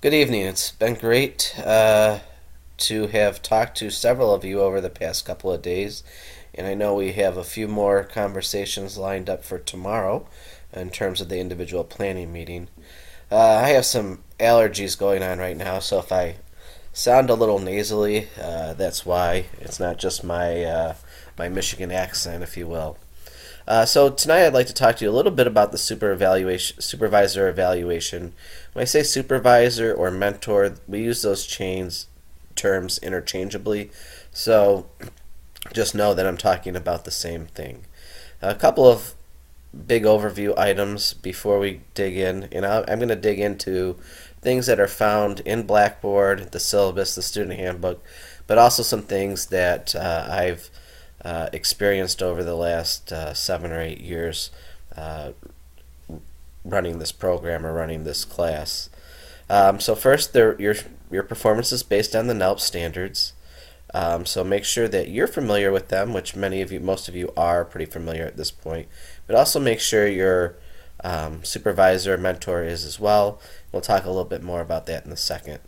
Good evening. It's been great to have talked to several of you over the past couple of days, and I know we have a few more conversations lined up for tomorrow in terms of the individual planning meeting. I have some allergies going on right now, so if I sound a little nasally, that's why. It's not just my Michigan accent, if you will. So tonight I'd like to talk to you a little bit about the supervisor evaluation. When I say supervisor or mentor, we use those terms interchangeably. So just know that I'm talking about the same thing. A couple of big overview items before we dig in, and I'm going to dig into things that are found in Blackboard, the syllabus, the student handbook, but also some things that I've experienced over the last 7 or 8 years uh, running this program or running this class. So first, your performance is based on the NELP standards. So make sure that you're familiar with them, which most of you are pretty familiar at this point. But also make sure your supervisor, mentor is as well. We'll talk a little bit more about that in a second.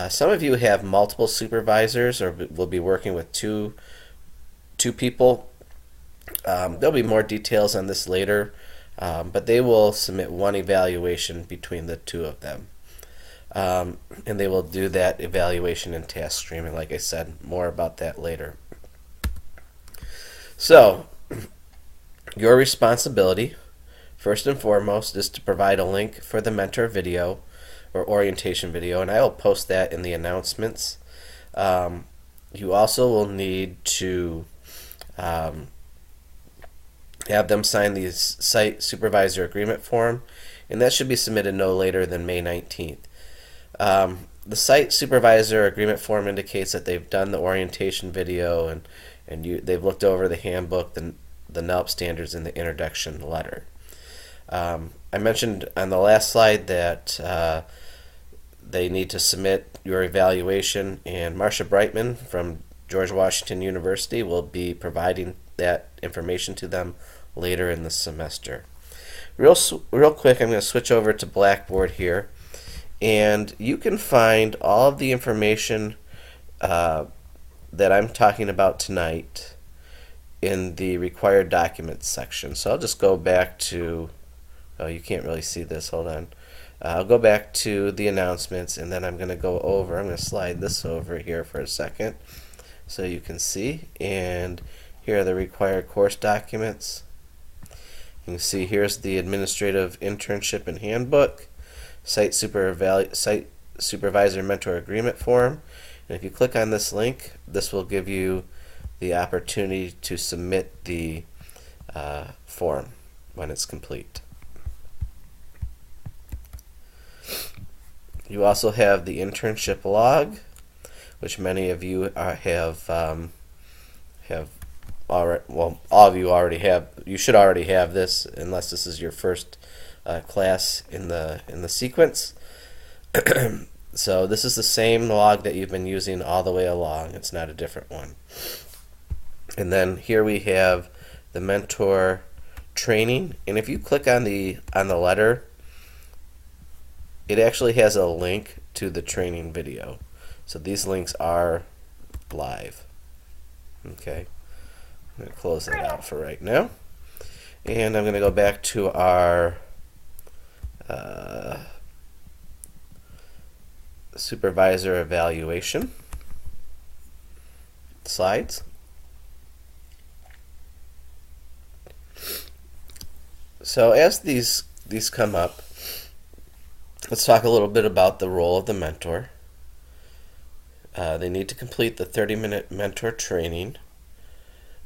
Some of you have multiple supervisors or will be working with two people. There'll be more details on this later, but they will submit one evaluation between the two of them. And they will do that evaluation in task streaming. Like I said, more about that later. So, your responsibility, first and foremost, is to provide a link for the mentor video or orientation video, and I will post that in the announcements. You also will need to have them sign the site supervisor agreement form, and that should be submitted no later than May 19th. The site supervisor agreement form indicates that they've done the orientation video and they've looked over the handbook, the NELP standards, and the introduction letter. I mentioned on the last slide that they need to submit your evaluation, and Marcia Brightman from George Washington University will be providing that information to them later in the semester. Real quick, I'm going to switch over to Blackboard here, and you can find all of the information that I'm talking about tonight in the required documents section. So I'll just go back to, oh, you can't really see this, hold on. I'll go back to the announcements, and then I'm going to slide this over here for a second so you can see. And here are the required course documents. You can see here's the administrative internship and handbook, site supervisor mentor agreement form. And if you click on this link, this will give you the opportunity to submit the form when it's complete. You also have the internship log, which many of you have already. Well, all of you already have. You should already have this, unless this is your first class in the sequence. So this is the same log that you've been using all the way along. It's not a different one. And then here we have the mentor training, and if you click on the letter, it actually has a link to the training video. So these links are live. Okay, I'm going to close that out for right now. And I'm going to go back to our supervisor evaluation slides. So as these come up, let's talk a little bit about the role of the mentor. They need to complete the 30-minute mentor training.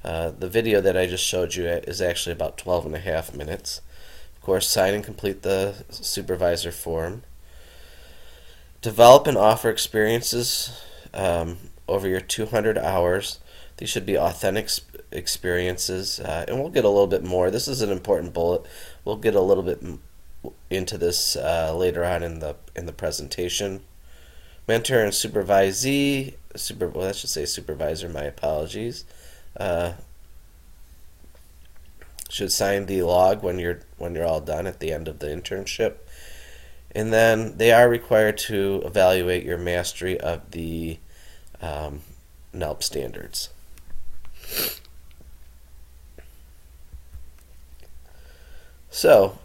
The video that I just showed you is actually about 12 and a half minutes. Of course, sign and complete the supervisor form. Develop and offer experiences over your 200 hours. These should be authentic experiences, and we'll get a little bit more. This is an important bullet. We'll get a little bit into this later on in the presentation. Mentor and supervisee, well, I should say supervisor. My apologies. Should sign the log when you're all done at the end of the internship. And then they are required to evaluate your mastery of the NELP standards. So,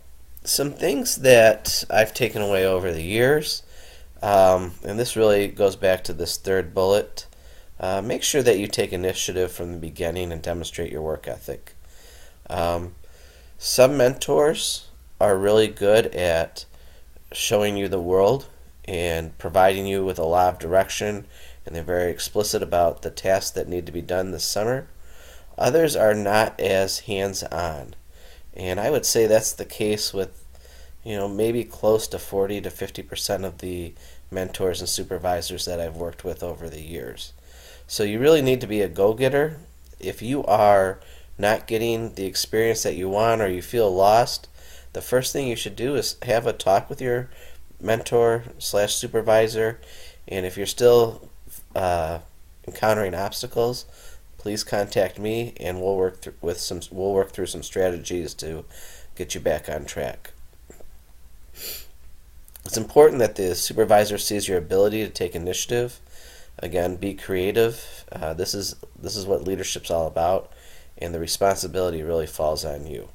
some things that I've taken away over the years, and this really goes back to this third bullet. Make sure that you take initiative from the beginning and demonstrate your work ethic. Some mentors are really good at showing you the world and providing you with a lot of direction, and they're very explicit about the tasks that need to be done this summer. Others are not as hands-on, and I would say that's the case with, maybe close to 40 to 50% of the mentors and supervisors that I've worked with over the years. So you really need to be a go-getter. If you are not getting the experience that you want or you feel lost, the first thing you should do is have a talk with your mentor slash supervisor, and if you're still encountering obstacles, please contact me, and we'll work through some strategies to get you back on track. It's important that the supervisor sees your ability to take initiative. Again, be creative. This is what leadership's all about, and the responsibility really falls on you.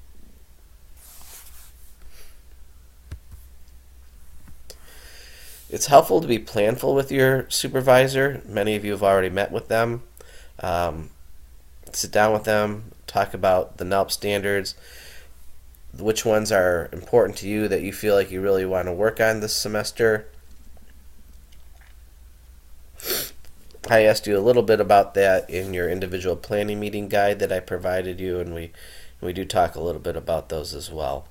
It's helpful to be planful with your supervisor. Many of you have already met with them. Sit down with them, talk about the NELP standards, which ones are important to you that you feel like you really want to work on this semester. I asked you a little bit about that in your individual planning meeting guide that I provided you, and we do talk a little bit about those as well.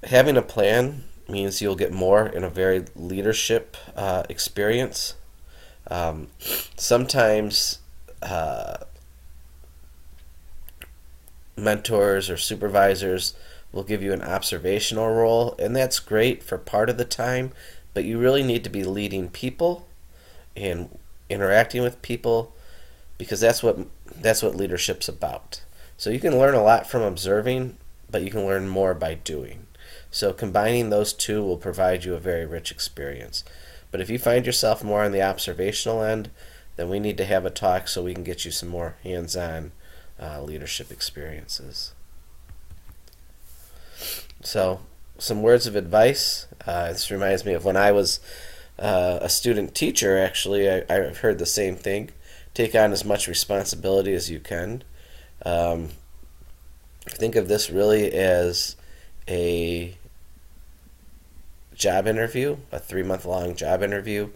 Having a plan means you'll get more in a very leadership experience. Sometimes mentors or supervisors will give you an observational role, and that's great for part of the time, but you really need to be leading people and interacting with people, because that's what leadership's about. So you can learn a lot from observing, but you can learn more by doing. So combining those two will provide you a very rich experience. But if you find yourself more on the observational end, then we need to have a talk so we can get you some more hands-on leadership experiences. So, some words of advice. This reminds me of when I was a student teacher, actually. I've heard the same thing. Take on as much responsibility as you can. Think of this really as a job interview, a 3-month-long job interview.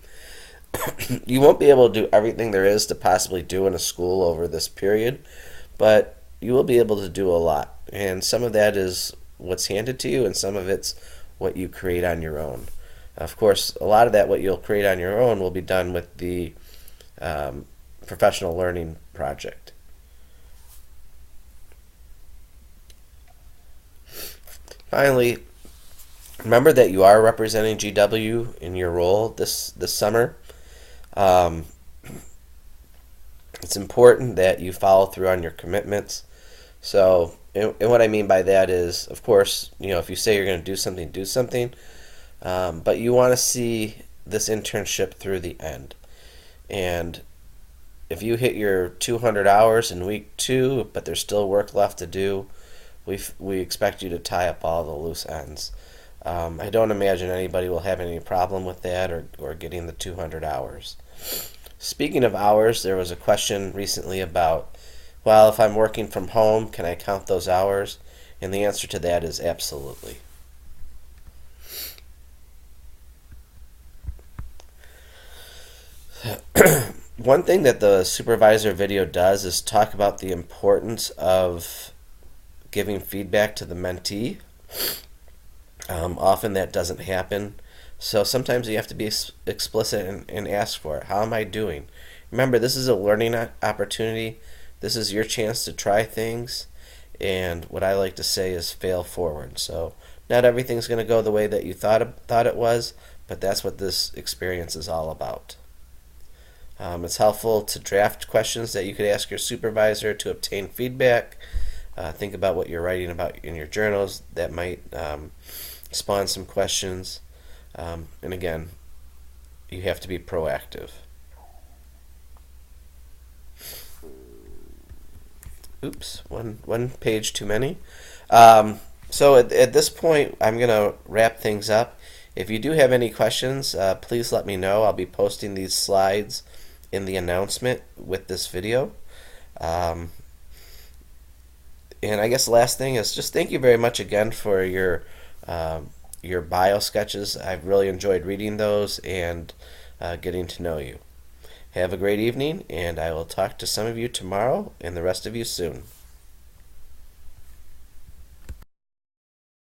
You won't be able to do everything there is to possibly do in a school over this period, but you will be able to do a lot. And some of that is what's handed to you, and some of it's what you create on your own. Of course, a lot of that, what you'll create on your own, will be done with the professional learning project. Finally, remember that you are representing GW in your role this summer. It's important that you follow through on your commitments. So, and what I mean by that is, of course, if you say you're going to do something. But you want to see this internship through the end. And if you hit your 200 hours in week 2, but there's still work left to do, we expect you to tie up all the loose ends. I don't imagine anybody will have any problem with that or getting the 200 hours. Speaking of hours, there was a question recently about, well, if I'm working from home, can I count those hours? And the answer to that is absolutely. One thing that the supervisor video does is talk about the importance of giving feedback to the mentee. Often that doesn't happen. So sometimes you have to be explicit and ask for it. How am I doing? Remember, this is a learning opportunity. This is your chance to try things. And what I like to say is fail forward. So not everything's going to go the way that you thought it was, but that's what this experience is all about. It's helpful to draft questions that you could ask your supervisor to obtain feedback. Think about what you're writing about in your journals. That might spawn some questions. And again, you have to be proactive. Oops, one page too many. So at this point, I'm going to wrap things up. If you do have any questions, please let me know. I'll be posting these slides in the announcement with this video. Um, and I guess the last thing is just thank you very much again for your bio sketches. I've really enjoyed reading those and getting to know you. Have a great evening, and I will talk to some of you tomorrow and the rest of you soon.